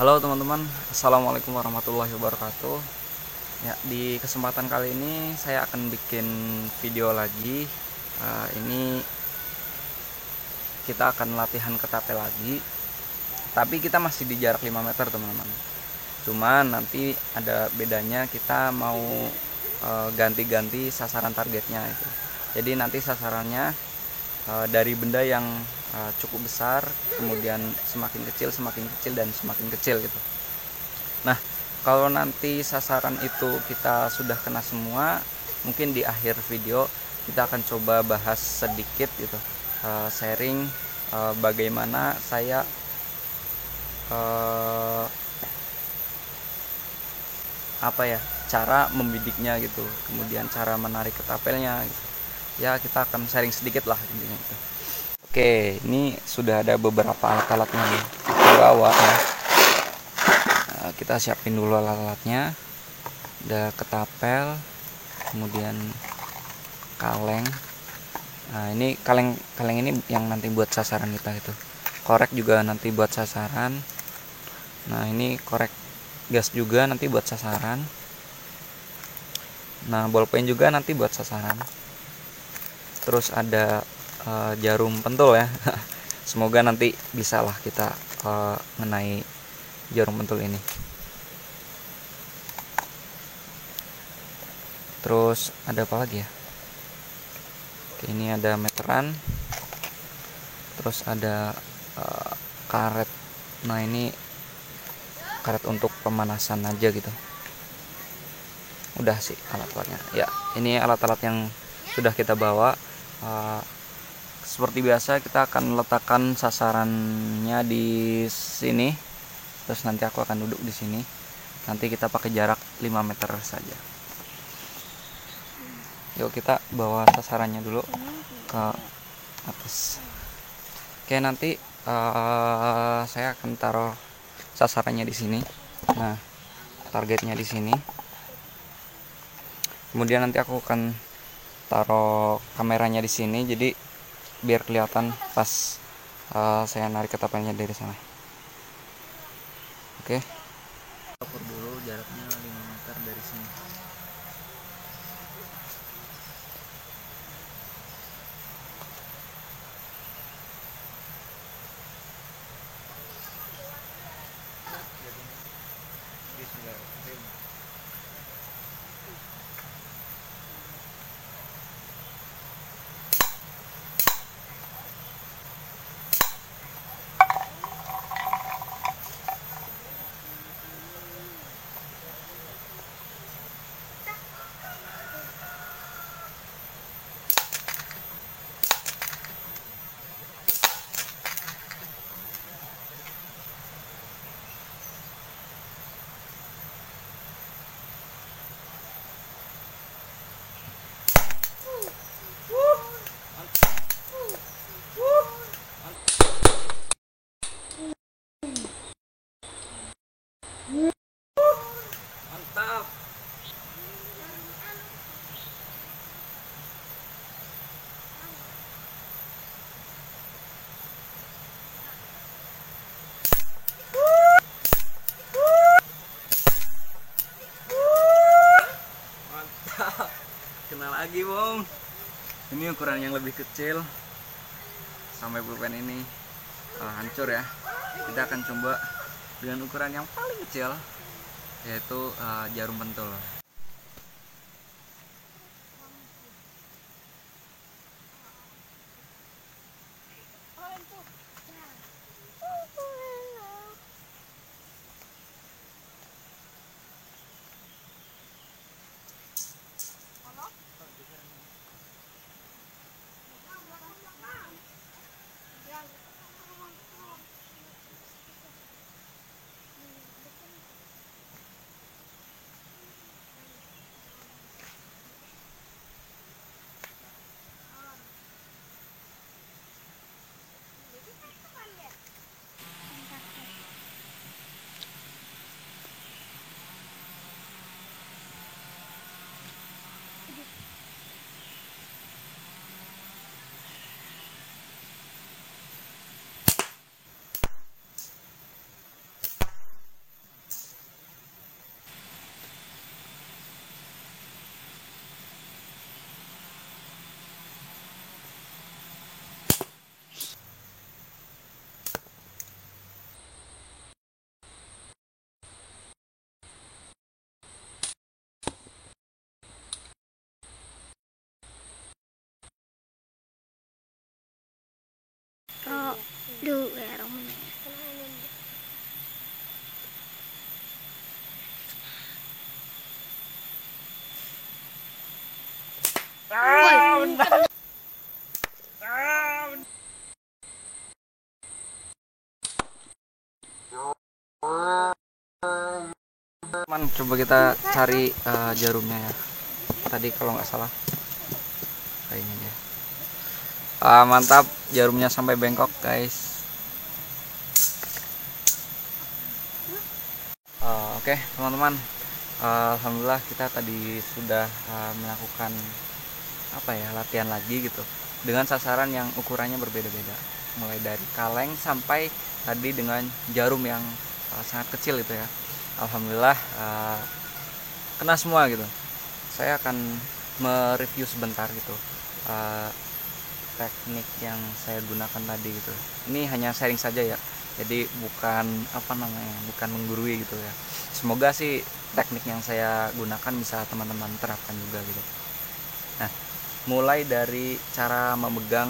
Halo teman-teman, Assalamualaikum warahmatullahi wabarakatuh. Ya, di kesempatan kali ini saya akan bikin video lagi. Ini kita akan latihan ketapel lagi, tapi kita masih di jarak 5 meter teman-teman. Cuman nanti ada bedanya, kita mau ganti-ganti sasaran targetnya itu. Jadi nanti sasarannya dari benda yang cukup besar, kemudian semakin kecil dan semakin kecil gitu. Nah, kalau nanti sasaran itu kita sudah kena semua, mungkin di akhir video kita akan coba bahas sedikit gitu, sharing bagaimana saya uh, cara membidiknya gitu, kemudian cara menarik ketapelnya gitu. Ya, kita akan sharing sedikit lah intinya gitu. Oke, ini sudah ada beberapa alat-alat yang kita bawa ya. Kita siapin dulu alat-alatnya. Ada ketapel, kemudian kaleng. Nah, ini kaleng ini yang nanti buat sasaran kita gitu. Korek juga nanti buat sasaran. Nah, ini korek gas juga nanti buat sasaran. Nah, bolpen juga nanti buat sasaran. Terus ada jarum pentul ya. Semoga nanti bisalah kita mengenai jarum pentul ini. Terus ada apa lagi ya? Oke, ini ada meteran. Terus ada karet. Nah, ini karet untuk pemanasan aja gitu. Udah sih alat-alatnya ya. Ini alat-alat yang sudah kita bawa. Seperti biasa kita akan letakkan sasarannya di sini, terus nanti aku akan duduk di sini. Nanti kita pakai jarak 5 meter saja. Yuk kita bawa sasarannya dulu ke atas. Oke, nanti saya akan taruh sasarannya di sini. Nah, targetnya di sini. Kemudian nanti aku akan taruh kameranya di sini, jadi biar kelihatan pas saya narik ketapelnya dari sana. Oke. Ukur dulu jaraknya 5 meter dari sini. Mantap. Mantap. Kena lagi, Bung. Ini ukuran yang lebih kecil. Sampai pulpen ini hancur ya. Kita akan coba dengan ukuran yang paling kecil, yaitu jarum pentul. Teman, coba kita cari jarumnya ya. Tadi kalau nggak salah kayak ini dia. Mantap, jarumnya sampai bengkok guys. Oke teman-teman, alhamdulillah kita tadi sudah melakukan latihan lagi gitu, dengan sasaran yang ukurannya berbeda-beda, mulai dari kaleng sampai tadi dengan jarum yang sangat kecil itu ya. Alhamdulillah kena semua gitu. Saya akan mereview sebentar gitu teknik yang saya gunakan tadi gitu. Ini hanya sharing saja ya, jadi bukan bukan menggurui gitu ya. Semoga sih teknik yang saya gunakan bisa teman-teman terapkan juga gitu. Nah, mulai dari cara memegang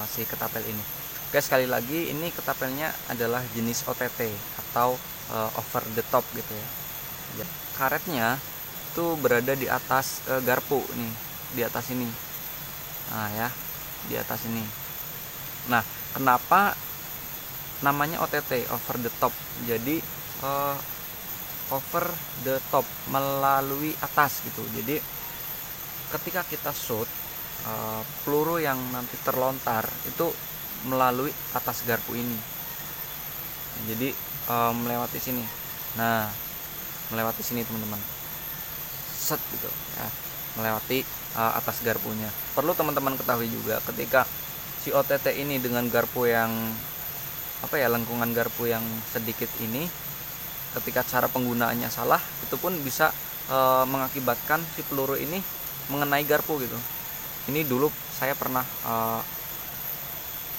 si ketapel ini. Oke, sekali lagi ini ketapelnya adalah jenis OTT atau over the top gitu ya. Karetnya itu berada di atas garpu nih, di atas ini. Nah ya, di atas ini. Nah, kenapa namanya OTT, over the top? Jadi over the top, melalui atas gitu. Jadi ketika kita shoot, peluru yang nanti terlontar itu melalui atas garpu ini. Jadi melewati sini. Nah, melewati sini teman-teman. Set gitu ya, melewati atas garpunya. Perlu teman-teman ketahui juga, ketika si OTT ini dengan garpu yang lengkungan garpu yang sedikit ini, ketika cara penggunaannya salah, itu pun bisa mengakibatkan si peluru ini mengenai garpu gitu. Ini dulu saya pernah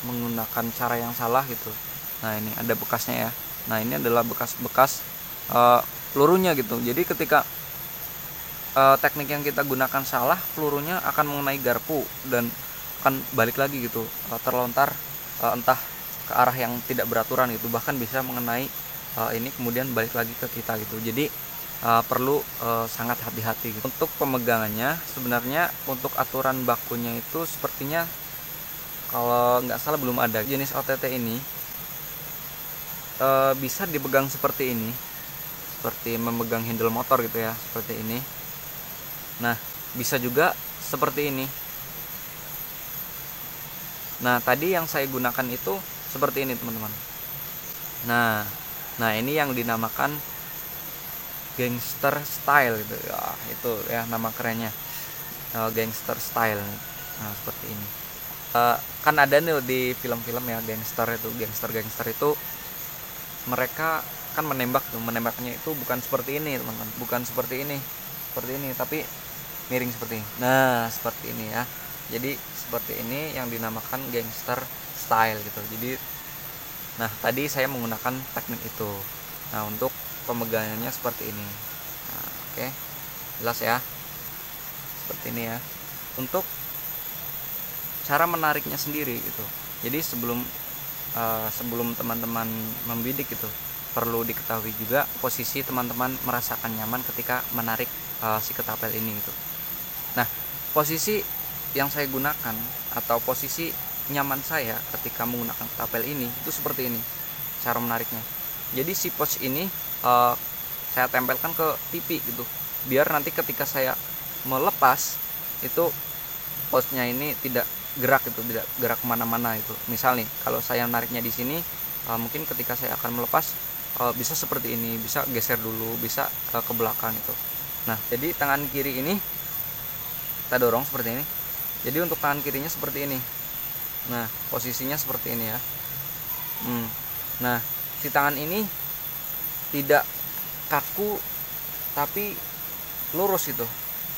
menggunakan cara yang salah gitu. Nah, ini ada bekasnya ya. Nah, ini adalah bekas-bekas pelurunya gitu. Jadi ketika teknik yang kita gunakan salah, pelurunya akan mengenai garpu dan akan balik lagi gitu, terlontar entah ke arah yang tidak beraturan gitu, bahkan bisa mengenai ini kemudian balik lagi ke kita gitu. Jadi perlu sangat hati-hati gitu. Untuk pemegangannya sebenarnya untuk aturan bakunya itu sepertinya kalau nggak salah belum ada. Jenis OTT ini bisa dipegang seperti ini, seperti memegang handle motor gitu ya, seperti ini. Nah, bisa juga seperti ini. Nah, tadi yang saya gunakan itu seperti ini teman-teman. Nah ini yang dinamakan gangster style gitu ya, itu ya nama kerennya, gangster style. Nah, seperti ini. Kan ada nih di film-film ya, gangster itu mereka kan menembaknya itu bukan seperti ini teman-teman, bukan seperti ini tapi miring seperti ini. Nah, seperti ini ya. Jadi seperti ini yang dinamakan gangster style gitu. Jadi nah, tadi saya menggunakan teknik itu. Nah, untuk pemegangannya seperti ini. Nah, oke. Jelas ya. Seperti ini ya. Untuk cara menariknya sendiri gitu. Jadi sebelum teman-teman membidik itu, perlu diketahui juga posisi teman-teman merasakan nyaman ketika menarik si ketapel ini gitu. Nah, posisi yang saya gunakan atau posisi nyaman saya ketika menggunakan ketapel ini itu seperti ini cara menariknya. Jadi si pouch ini saya tempelkan ke pipi gitu, biar nanti ketika saya melepas itu pouchnya ini tidak gerak gitu, tidak gerak kemana-mana itu. Misal nih, kalau saya menariknya di sini, mungkin ketika saya akan melepas bisa seperti ini, bisa geser dulu, bisa ke belakang itu. Nah, jadi tangan kiri ini kita dorong seperti ini. Jadi untuk tangan kirinya seperti ini. Nah, posisinya seperti ini ya. Nah, si tangan ini tidak kaku tapi lurus gitu,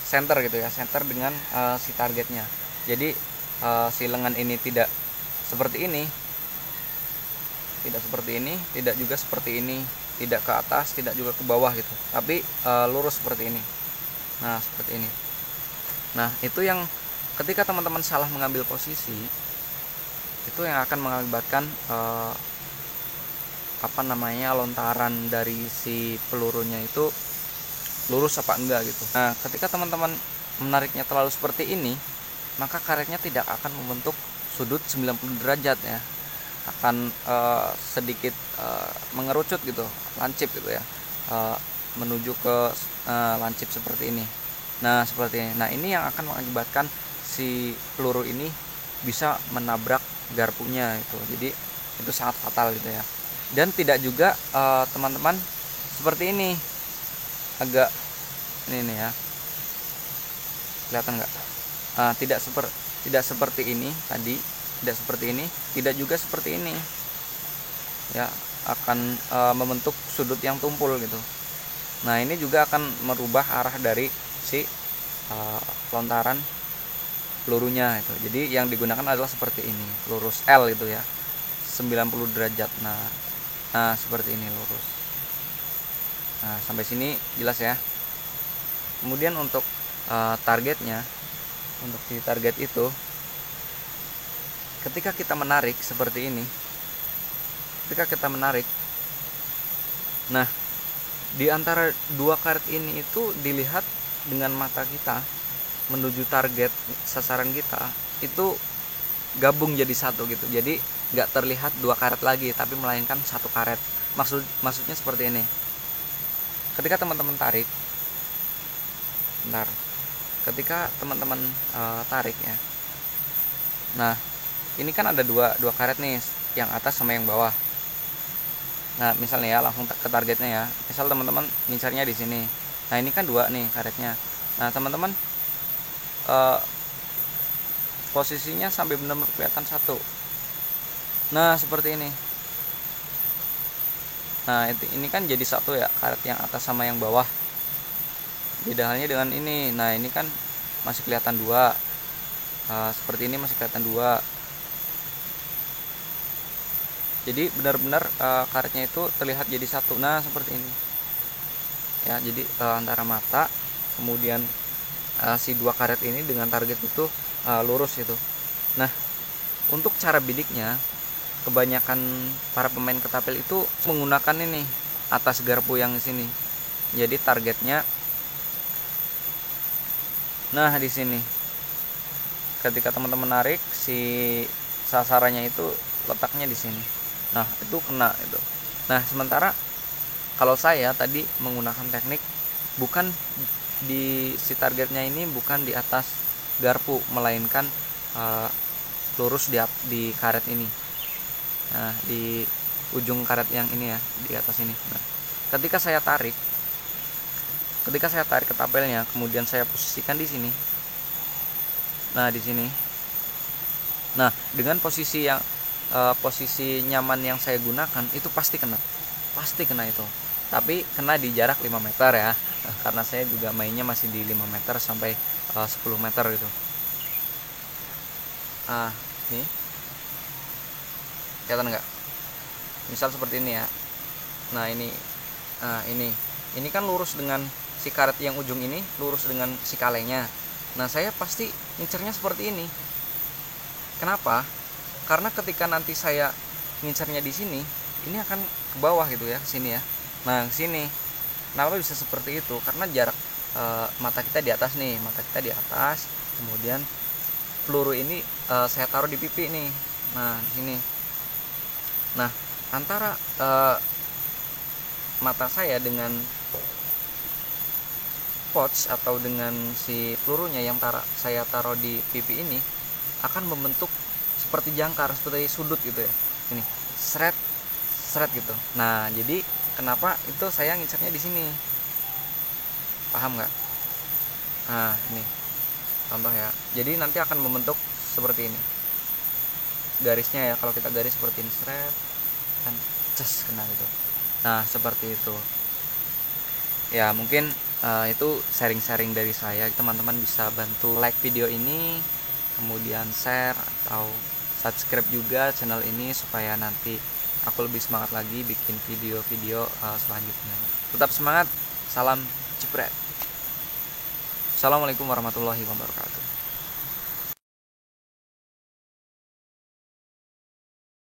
center gitu ya, center dengan si targetnya. Jadi si lengan ini tidak seperti ini, tidak juga seperti ini, tidak ke atas, tidak juga ke bawah gitu, tapi lurus seperti ini. Nah, seperti ini. Nah, itu yang ketika teman-teman salah mengambil posisi, itu yang akan mengakibatkan lontaran dari si pelurunya itu lurus apa enggak gitu. Nah, ketika teman-teman menariknya terlalu seperti ini, maka karetnya tidak akan membentuk sudut 90 derajat ya, akan sedikit mengerucut gitu, lancip gitu ya, menuju ke lancip seperti ini. Nah seperti ini. Nah ini yang akan mengakibatkan si peluru ini bisa menabrak garpunya itu. Jadi itu sangat fatal gitu ya. Dan tidak juga teman-teman seperti ini, agak ini nih ya, kelihatan nggak? Tidak seperti ini tadi, tidak seperti ini, tidak juga seperti ini ya, akan membentuk sudut yang tumpul gitu. Nah ini juga akan merubah arah dari si lontaran pelurunya itu. Jadi yang digunakan adalah seperti ini, lurus L itu ya, 90 derajat. Nah seperti ini lurus. Nah sampai sini jelas ya. Kemudian untuk targetnya, untuk di target itu, ketika kita menarik seperti ini, nah di antara dua karet ini itu dilihat dengan mata kita menuju target sasaran kita itu gabung jadi satu gitu. Jadi nggak terlihat dua karet lagi, tapi melainkan satu karet. Maksudnya seperti ini. Ketika teman-teman tarik, ketika teman-teman tarik ya, nah ini kan ada dua karet nih, yang atas sama yang bawah. Nah misalnya ya, langsung ke targetnya ya, misal teman-teman ngincarnya di sini. Nah ini kan dua nih karetnya. Nah teman-teman posisinya sampai benar-benar kelihatan satu. Nah seperti ini. Nah ini kan jadi satu ya, karet yang atas sama yang bawah. Beda halnya dengan ini. Nah ini kan masih kelihatan dua. Seperti ini masih kelihatan dua. Jadi benar-benar karetnya itu terlihat jadi satu. Nah seperti ini ya. Jadi antara mata kemudian si dua karet ini dengan target itu lurus itu. Nah untuk cara bidiknya, kebanyakan para pemain ketapel itu menggunakan ini atas garpu yang di sini. Jadi targetnya, nah di sini ketika teman-teman narik, si sasarannya itu letaknya di sini. Nah itu kena itu. Nah sementara kalau saya tadi menggunakan teknik bukan di si targetnya ini, bukan di atas garpu, melainkan lurus di karet ini. Nah di ujung karet yang ini ya, di atas ini. Nah ketika saya tarik ketapelnya, kemudian saya posisikan di sini. Nah di sini. Nah dengan posisi yang posisi nyaman yang saya gunakan itu pasti kena itu. Tapi kena di jarak 5 meter ya, karena saya juga mainnya masih di 5 meter sampai 10 meter gitu. Nih kelihatan nggak? Misal seperti ini ya. Nah ini kan lurus dengan si karet yang ujung ini, lurus dengan si kalengnya. Nah saya pasti ngincernya seperti ini. Kenapa? Karena ketika nanti saya ngincernya di sini, ini akan ke bawah gitu ya, ke sini ya. Nah ke sini. Kenapa bisa seperti itu? Karena jarak mata kita di atas nih, kemudian peluru ini saya taruh di pipi nih. Nah di sini. Nah antara mata saya dengan pouch atau dengan si pelurunya yang saya taruh di pipi ini akan membentuk seperti jangkar, seperti sudut gitu ya. Ini seret gitu. Nah jadi kenapa itu saya ngincernya di sini, paham nggak? Nah ini contoh ya. Jadi nanti akan membentuk seperti ini garisnya ya. Kalau kita garis seperti ini, seret kan ces kena gitu. Nah seperti itu ya. Mungkin itu sharing dari saya. Teman-teman bisa bantu like video ini, kemudian share atau subscribe juga channel ini supaya nanti aku lebih semangat lagi bikin video-video selanjutnya. Tetap semangat, salam jepret. Assalamualaikum warahmatullahi wabarakatuh.